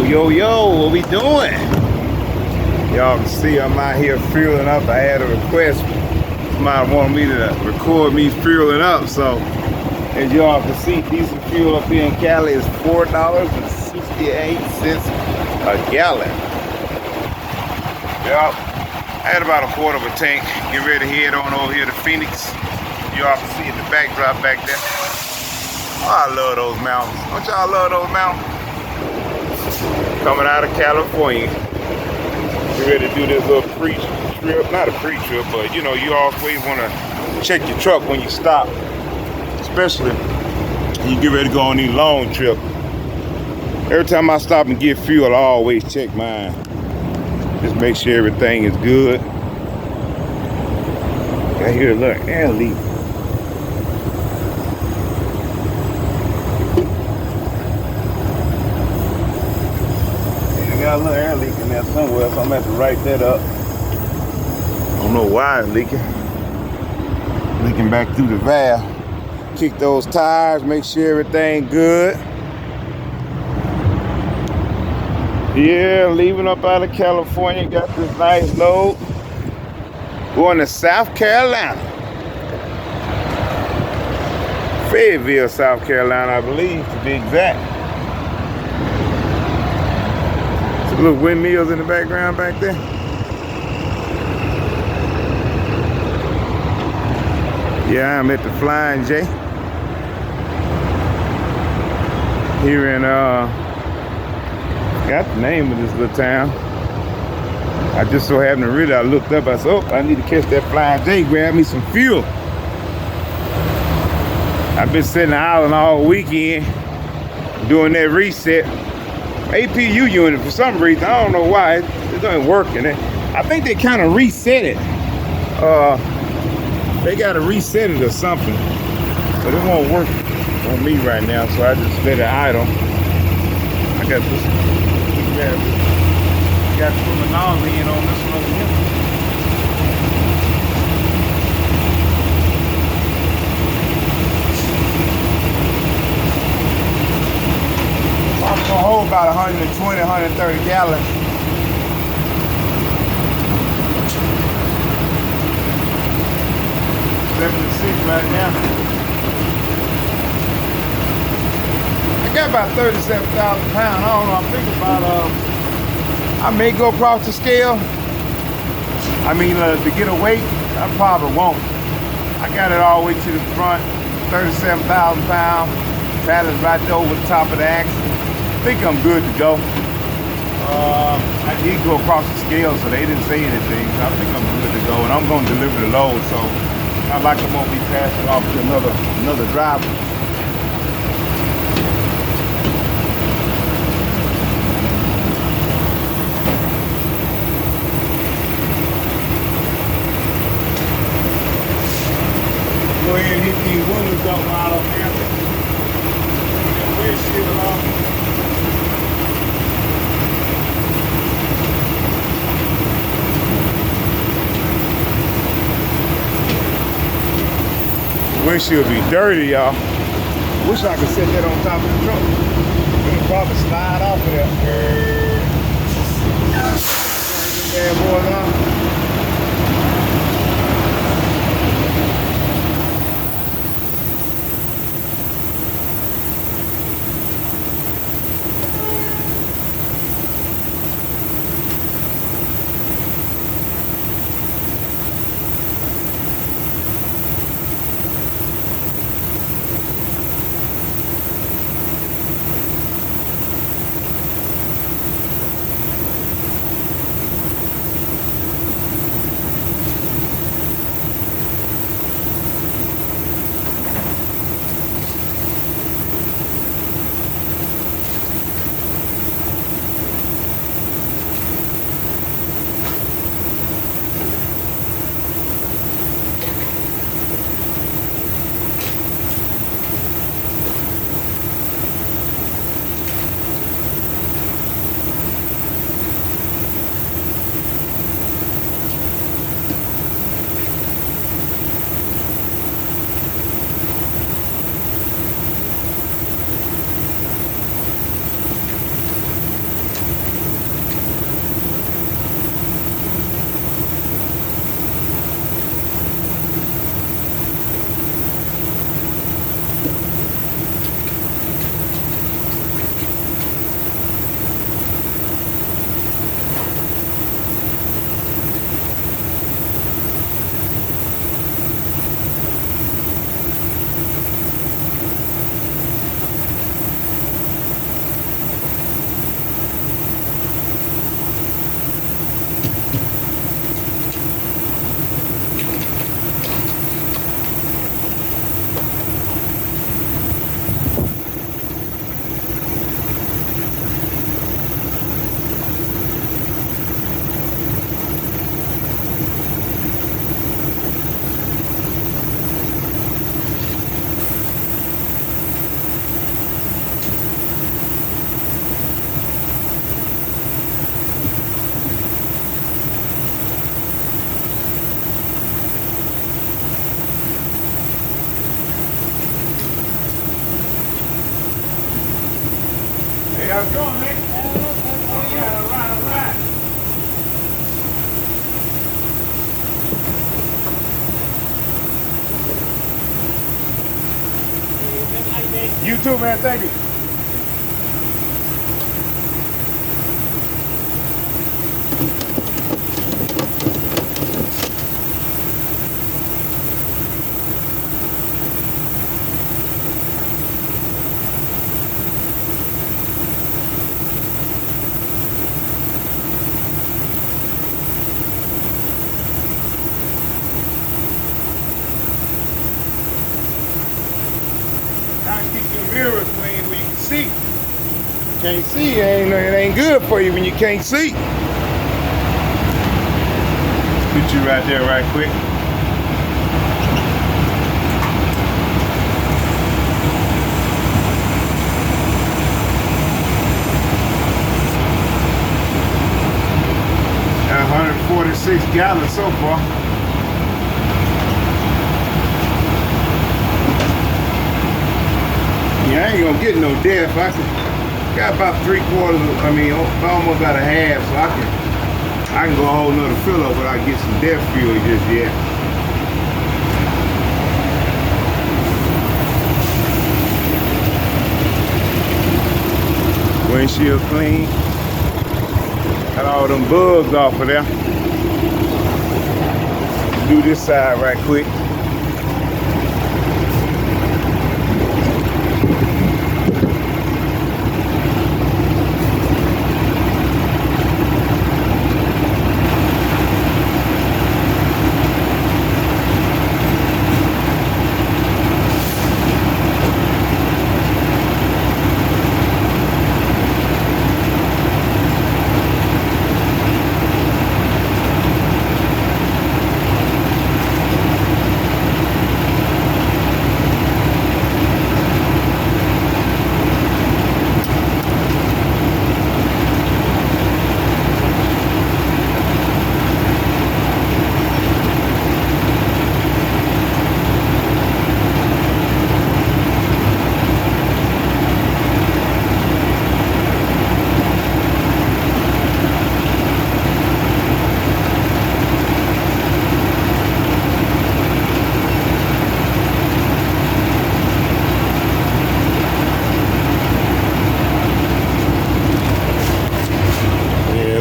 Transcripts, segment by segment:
Yo, yo, what we doing? Y'all can see I'm out here fueling up. I had a request. Somebody wanted me to record me fueling up. So, as y'all can see, diesel fuel up here in Cali is $4.68 a gallon. Yep. I had about a quarter of a tank. Get ready to head on over here to Phoenix. Y'all can see the backdrop back there. Oh, I love those mountains. Don't y'all love those mountains? Coming out of California. Get ready to do this little pre-trip. Not a pre-trip, but you know, you always want to check your truck when you stop. Especially when you get ready to go on these long trips. Every time I stop and get fuel, I always check mine. Just make sure everything is good. I hear a little air leak. I got a little air leak in there somewhere, so I'm gonna have to write that up. I don't know why it's leaking. Leaking back through the valve. Kick those tires, make sure everything good. Yeah, leaving up out of California, got this nice load. Going to South Carolina. Fayetteville, South Carolina, I believe, to be exact. Some little windmills in the background back there. Yeah, I'm at the Flying J. Here in, got the name of this little town. I just so happened to read it. I looked up, I said, oh, I need to catch that Flying J, grab me some fuel. I've been sitting island all weekend doing that reset. APU unit, for some reason, I don't know why, it doesn't work in it. I think they kind of reset it. They got to reset it or something. But it won't work on me right now, so I just let it idle. I got this. Got to put my nozzle in on this one over here. I'm gonna hold about 120, 130 gallons. $76 right now. I got about 37,000 pounds. I don't know. I'm thinking about I may go across the scale. I mean, to get a weight, I probably won't. I got it all the way to the front, 37,000 pounds. Paddles right there over the top of the axle. I think I'm good to go. I did go across the scale, so they didn't say anything. So I think I'm good to go, and I'm going to deliver the load. So not like I'm going to be passing off to another driver. Go ahead and hit these windows up while I'm there. That windshield off. Windshield be dirty, y'all. Wish I could set that on top of the truck. It'll probably slide off of there. Bad boys on. Hey, how's it going, man? All right, all right. You too, man. Thank you. Gotta keep your mirrors clean where you can see. Can't see, it ain't good for you when you can't see. Put you right there right quick. Got 146 gallons so far. Yeah, I ain't gonna get no death. Got about 3/4, almost about a half, so I can go a whole nother fill up without getting some death fuel just yet. Windshield clean. Got all them bugs off of there. Do this side right quick.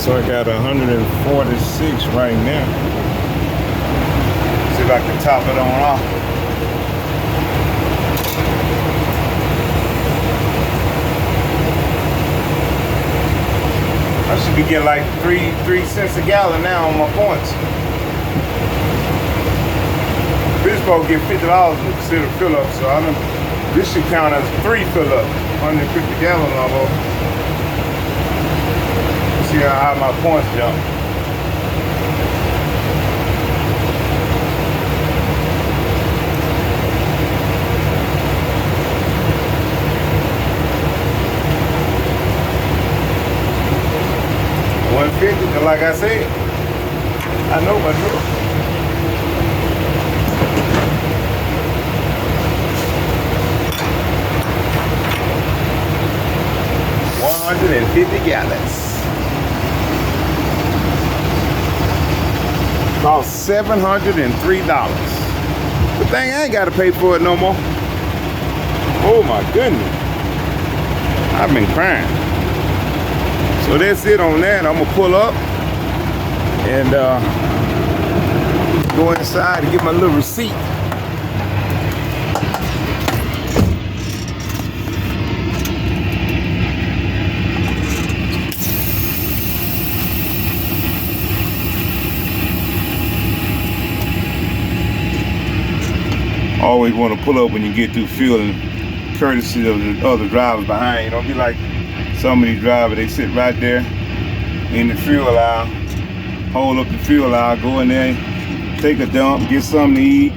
So I got 146 right now. See if I can top it on off. I should be getting like 3 cents a gallon now on my points. We're supposed to get $50 to consider fill up, so this should count as 3 fill up, 150 gallons almost. See how my points jump. $150, like I said, I know my drill. $150 gallons. Cost $703. The thing I ain't got to pay for it no more. Oh my goodness. I've been crying. So that's it on that. I'm gonna pull up and go inside and get my little receipt. Always want to pull up when you get through fueling, courtesy of the other drivers behind you. Don't be like some of these drivers, they sit right there in the fuel aisle, hold up the fuel aisle, go in there, take a dump, get something to eat,